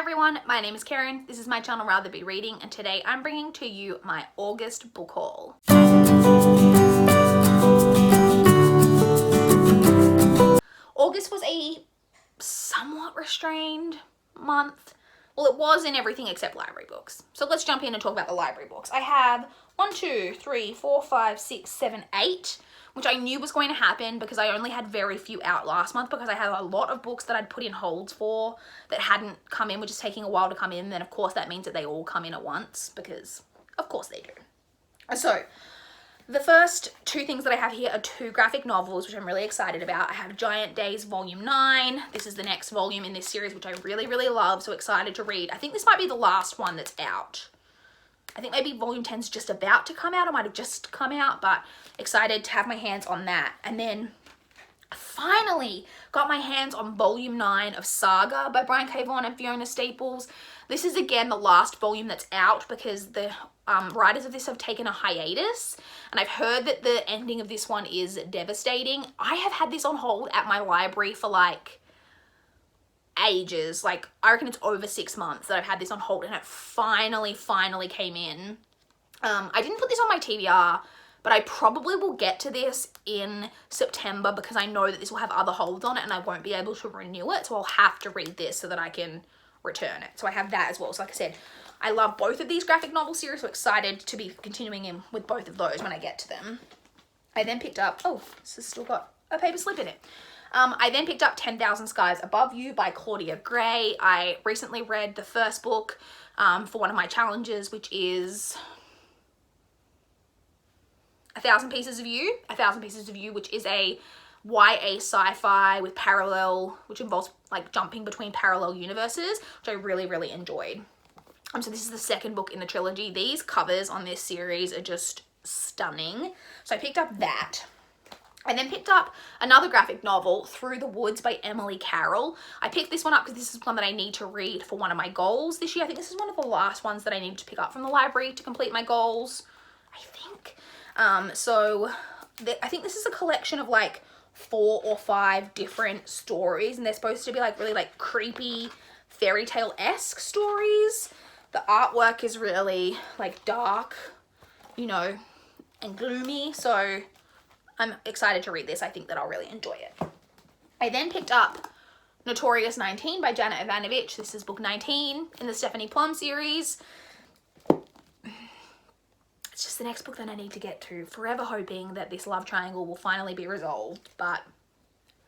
everyone, my name is Karen, this is my channel RatherBeReading, and today I'm bringing to you my August book haul. August was a somewhat restrained month. Well, it was in everything except library books. So let's jump in and talk about the library books. I have 1, 2, 3, 4, 5, 6, 7, 8, which I knew was going to happen because I only had very few out last month because I had a lot of books that I'd put in holds for that hadn't come in, which is taking a while to come in. Then of course that means that they all come in at once because of course they do. So the first two things that I have here are 2 graphic novels, which I'm really excited about. I have Giant Days Volume 9. This is the next volume in this series, which I really, really love, so excited to read. I think this might be the last one that's out. I think maybe Volume 10's just about to come out. It might have just come out, but excited to have my hands on that. And then finally got my hands on Volume 9 of Saga by Brian K. Vaughan and Fiona Staples. This is again the last volume that's out because the writers of this have taken a hiatus, and I've heard that the ending of this one is devastating. I have had this on hold at my library for like ages. Like I reckon it's over 6 months that I've had this on hold, and it finally came in. I didn't put this on my TBR, but I probably will get to this in September because I know that this will have other holds on it and I won't be able to renew it, so I'll have to read this so that I can return it. So I have that as well. So like I said, I love both of these graphic novel series, so excited to be continuing in with both of those when I get to them. I then picked up, oh, this has still got a paper slip in it. I then picked up 10,000 Skies Above You by Claudia Gray. I recently read the first book for one of my challenges, which is 1,000 Pieces of You. 1,000 Pieces of You, which is a YA sci-fi with parallel, which involves like jumping between parallel universes, which I really, really enjoyed. So this is the second book in the trilogy. These covers on this series are just stunning. So I picked up that. I then picked up another graphic novel, Through the Woods by Emily Carroll. I picked this one up because this is one that I need to read for one of my goals this year. I think this is one of the last ones that I need to pick up from the library to complete my goals, I think. I think this is a collection of like 4 or 5 different stories, and they're supposed to be like really like creepy fairy tale-esque stories. The artwork is really like dark, you know, and gloomy, so I'm excited to read this. I think that I'll really enjoy it. I then picked up Notorious 19 by Janet Evanovich. This is book 19 in the Stephanie Plum series. It's just the next book that I need to get to. Forever hoping that this love triangle will finally be resolved, but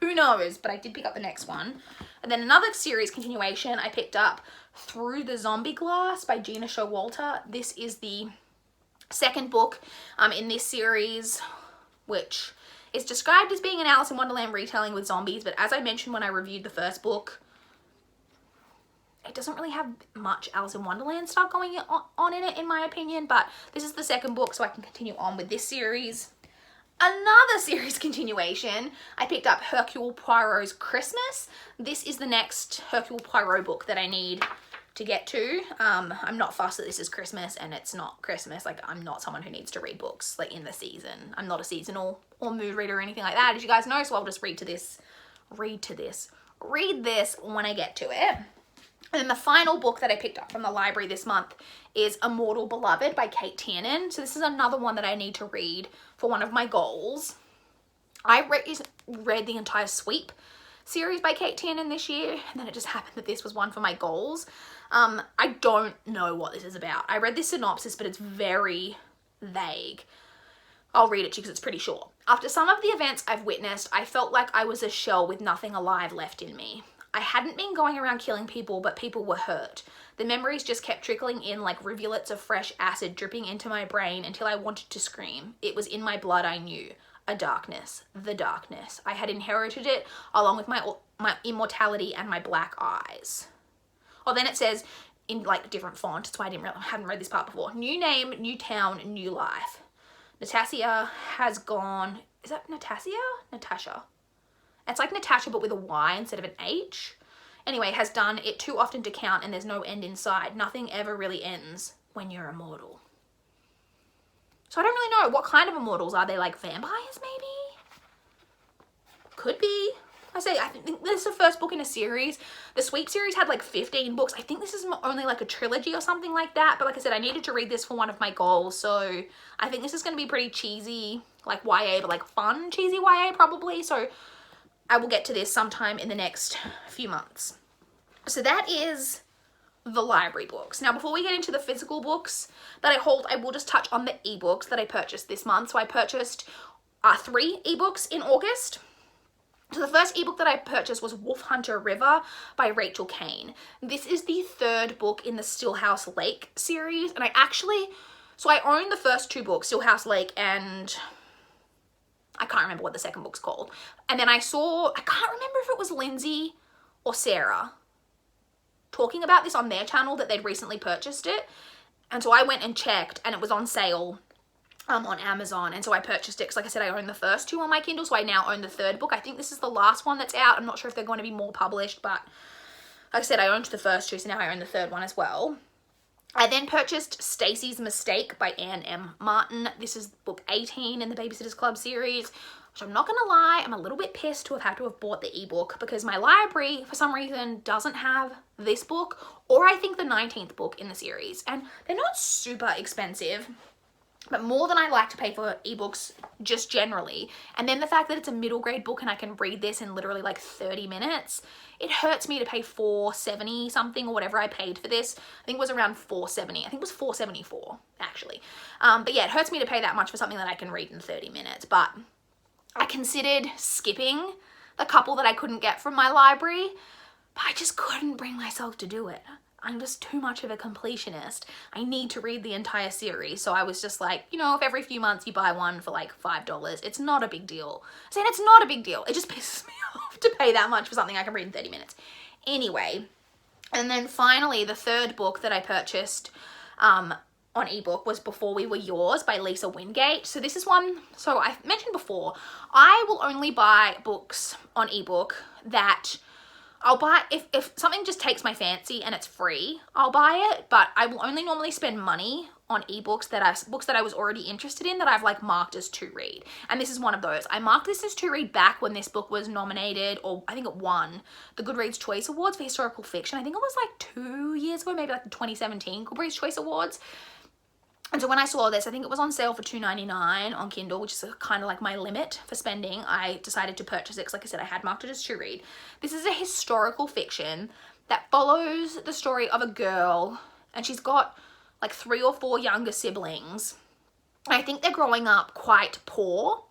who knows? But I did pick up the next one. And then another series continuation, I picked up Through the Zombie Glass by Gina Showalter. This is the second book in this series, which is described as being an Alice in Wonderland retelling with zombies, but as I mentioned when I reviewed the first book, it doesn't really have much Alice in Wonderland stuff going on in it, in my opinion, but this is the second book, so I can continue on with this series. Another series continuation, I picked up Hercule Poirot's Christmas. This is the next Hercule Poirot book that I need to get to. I'm not fussed that this is Christmas and it's not Christmas. Like, I'm not someone who needs to read books like in the season. I'm not a seasonal or mood reader or anything like that, as you guys know, so I'll just read this when I get to it. And then the final book that I picked up from the library this month is Immortal Beloved by Kate Tiernan. So this is another one that I need to read for one of my goals. I read the entire Sweep series by Kate Tiernan this year, and then it just happened that this was one for my goals. I don't know what this is about. I read this synopsis, but it's very vague. I'll read it to you because it's pretty short. After some of the events I've witnessed, I felt like I was a shell with nothing alive left in me. I hadn't been going around killing people, but people were hurt. The memories just kept trickling in like rivulets of fresh acid dripping into my brain until I wanted to scream. It was in my blood, I knew. A darkness. The darkness. I had inherited it along with my immortality and my black eyes. Oh, then it says in like different font. That's why I hadn't read this part before. New name, new town, new life. Natasha has gone... Is that Natasha? Natasha. It's like Natasha, but with a Y instead of an H. Anyway, has done it too often to count, and there's no end in sight. Nothing ever really ends when you're immortal. So I don't really know. What kind of immortals? Are they like vampires, maybe? Could be. I think this is the first book in a series. The Sweep series had like 15 books. I think this is only like a trilogy or something like that. But like I said, I needed to read this for one of my goals. So I think this is going to be pretty cheesy, like YA, but like fun cheesy YA probably. So I will get to this sometime in the next few months. So that is the library books. Now, before we get into the physical books that I hold, I will just touch on the ebooks that I purchased this month. So I purchased 3 ebooks in August. So the first ebook that I purchased was Wolf Hunter River by Rachel Kane. This is the 3rd book in the Stillhouse Lake series. And so I own the first 2 books, Stillhouse Lake and I can't remember what the second book's called. And then I can't remember if it was Lindsay or Sarah talking about this on their channel that they'd recently purchased it. And so I went and checked and it was on sale on Amazon, and so I purchased it because like I said, I own the first 2 on my Kindle, so I now own the 3rd book. I think this is the last one that's out. I'm not sure if they're going to be more published, but like I said, I owned the first 2, so now I own the 3rd one as well. I then purchased Stacey's Mistake by Anne M. Martin. This is book 18 in the Babysitters Club series, which I'm not going to lie, I'm a little bit pissed to have had to have bought the ebook because my library, for some reason, doesn't have this book, or I think the 19th book in the series, and they're not super expensive, but more than I like to pay for ebooks just generally. And then the fact that it's a middle grade book and I can read this in literally like 30 minutes, it hurts me to pay $4.70 something or whatever I paid for this. I think it was around $4.70. I think it was $4.74 actually. But yeah, it hurts me to pay that much for something that I can read in 30 minutes. But I considered skipping the couple that I couldn't get from my library, but I just couldn't bring myself to do it. I'm just too much of a completionist. I need to read the entire series. So I was just like, you know, if every few months you buy one for like $5, it's not a big deal. I'm saying it's not a big deal. It just pisses me off to pay that much for something I can read in 30 minutes. Anyway, and then finally the 3rd book that I purchased on ebook was Before We Were Yours by Lisa Wingate. So this is one, so I mentioned before, I will only buy books on ebook that I'll buy, if something just takes my fancy and it's free, I'll buy it, but I will only normally spend money on ebooks books that I was already interested in that I've like marked as to read. And this is one of those. I marked this as to read back when this book was nominated, or I think it won the Goodreads Choice Awards for historical fiction. I think it was like 2 years ago, maybe like the 2017 Goodreads Choice Awards. And so when I saw this, I think it was on sale for $2.99 on Kindle, which is kind of like my limit for spending. I decided to purchase it because, like I said, I had marked it as to read. This is a historical fiction that follows the story of a girl, and she's got like 3 or 4 younger siblings. I think they're growing up quite poor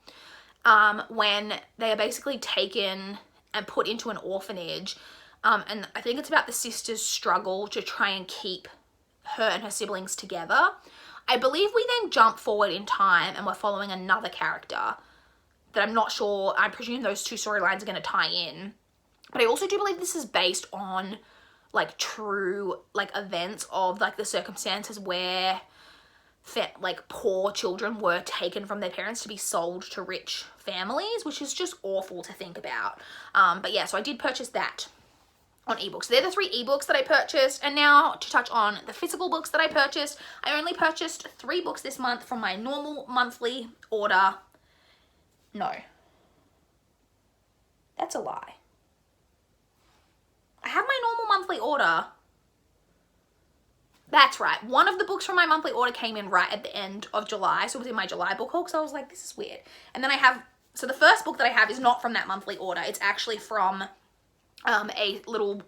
when they are basically taken and put into an orphanage. And I think it's about the sister's struggle to try and keep her and her siblings together. I believe we then jump forward in time and we're following another character that I'm not sure, I presume those 2 storylines are going to tie in. But I also do believe this is based on like true like events of like the circumstances where like poor children were taken from their parents to be sold to rich families, which is just awful to think about. But yeah, so I did purchase that on ebooks. So they're the 3 ebooks that I purchased. And now to touch on the physical books that I purchased, I only purchased 3 books this month from my normal monthly order. No, that's a lie. I have my normal monthly order. That's right. One of the books from my monthly order came in right at the end of July. So it was in my July book haul. So I was like, this is weird. And then so the first book that I have is not from that monthly order. It's actually from a little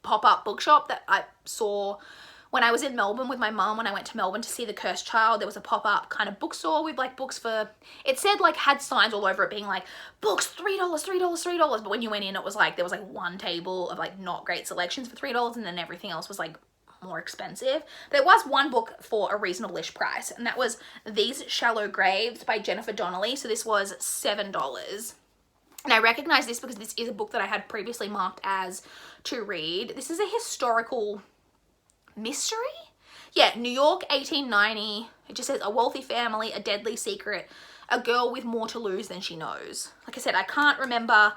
pop-up bookshop that I saw when I was in Melbourne with my mum. When I went to Melbourne to see The Cursed Child, there was a pop-up kind of bookstore with like books for, it said like, had signs all over it being like, books $3, $3, $3. But when you went in, it was like, there was like one table of like not great selections for $3, and then everything else was like more expensive. There was one book for a reasonable-ish price, and that was These Shallow Graves by Jennifer Donnelly. So this was $7. And I recognize this because this is a book that I had previously marked as to read. This is a historical mystery? Yeah, New York, 1890. It just says, a wealthy family, a deadly secret, a girl with more to lose than she knows. Like I said, I can't remember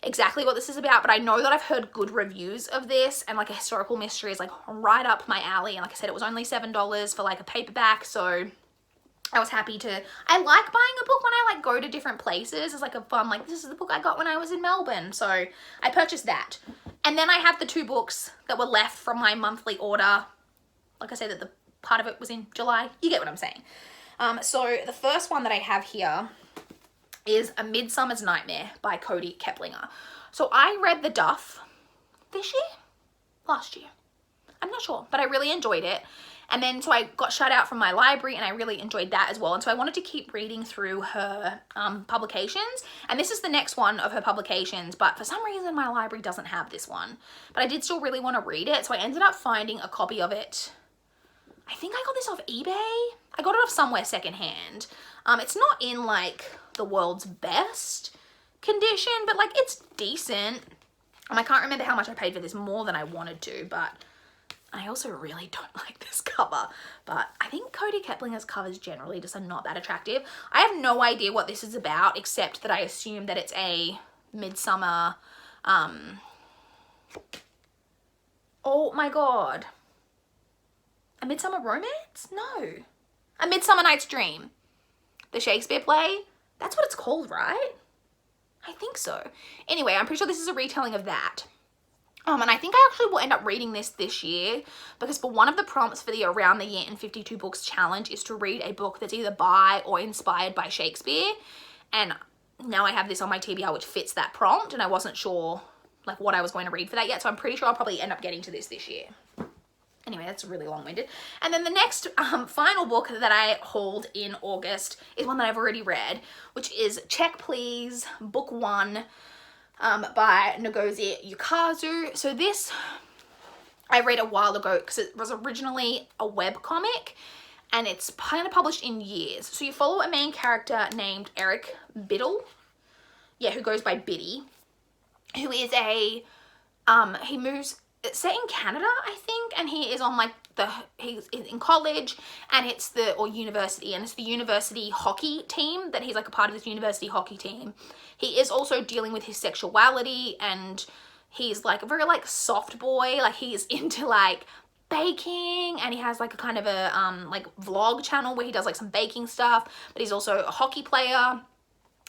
exactly what this is about, but I know that I've heard good reviews of this, and like a historical mystery is like right up my alley. And like I said, it was only $7 for like a paperback, so I was happy to, I like buying a book when I like go to different places. It's like a fun, like this is the book I got when I was in Melbourne. So I purchased that. And then I have the 2 books that were left from my monthly order. Like I said, that the part of it was in July. You get what I'm saying. So the first one that I have here is A Midsummer's Nightmare by Cody Keplinger. So I read The Duff this year? Last year. I'm not sure, but I really enjoyed it. And then so I got shut out from my library and I really enjoyed that as well. And so I wanted to keep reading through her publications. And this is the next one of her publications, but for some reason my library doesn't have this one. But I did still really want to read it. So I ended up finding a copy of it. I think I got this off eBay. I got it off somewhere secondhand. It's not in like the world's best condition, but like it's decent. I can't remember how much I paid for this, more than I wanted to, but I also really don't like this cover. But I think Cody Keplinger's covers generally just are not that attractive. I have no idea what this is about, except that I assume that it's a midsummer, oh my god. A Midsummer Romance? No. A Midsummer Night's Dream. The Shakespeare play? That's what it's called, right? I think so. Anyway, I'm pretty sure this is a retelling of that. And I think I actually will end up reading this year, because for one of the prompts for the Around the Year in 52 Books challenge is to read a book that's either by or inspired by Shakespeare. And now I have this on my TBR which fits that prompt, and I wasn't sure like what I was going to read for that yet, so I'm pretty sure I'll probably end up getting to this year. Anyway, that's really long-winded. And then the next final book that I hauled in August is one that I've already read, which is Check Please, Book 1 by Ngozi Ukazu. So this I read a while ago because it was originally a webcomic and it's kind of published in years. So you follow a main character named Eric Biddle, who goes by Biddy, who is a, he moves, it's set in Canada, I think, and he is on like he's in college and it's or university, and it's the university hockey team that he's like a part of this university hockey team. He is also dealing with his sexuality, and he's like a very like soft boy, like he's into like baking, and he has like a kind of a like vlog channel where he does like some baking stuff, but he's also a hockey player.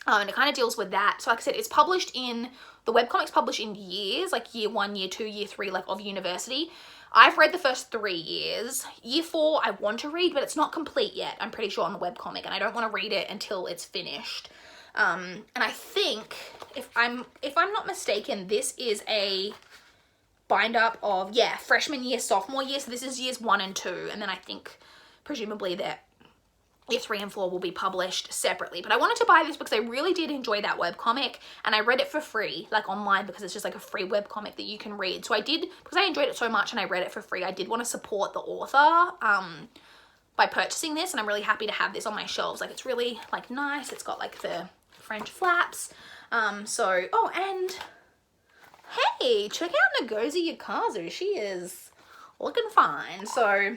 And it kind of deals with that. So like I said, it's published in, the webcomic's published in years, like year 1, year 2, year 3, like of university. I've read the first 3 years. Year 4 I want to read, but it's not complete yet, I'm pretty sure, on the webcomic, and I don't want to read it until it's finished. And I think, if I'm not mistaken, this is a bind up of, freshman year, sophomore year. So this is years 1 and 2, and then I think presumably that year 3 and 4 will be published separately. But I wanted to buy this because I really did enjoy that webcomic, and I read it for free, like online, because it's just like a free webcomic that you can read. So I did, because I enjoyed it so much and I read it for free, I did want to support the author by purchasing this, and I'm really happy to have this on my shelves. Like, it's really like nice. It's got like the French flaps. Oh, and hey, check out Ngozi Ukazu. She is looking fine. So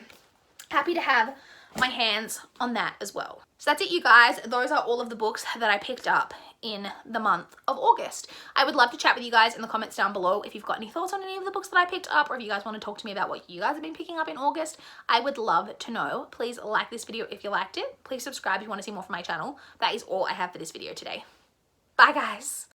happy to have my hands on that as well. So that's it, you guys. Those are all of the books that I picked up in the month of August. I would love to chat with you guys in the comments down below if you've got any thoughts on any of the books that I picked up, or if you guys want to talk to me about what you guys have been picking up in August. I would love to know. Please like this video if you liked it. Please subscribe if you want to see more from my channel. That is all I have for this video today. Bye, guys.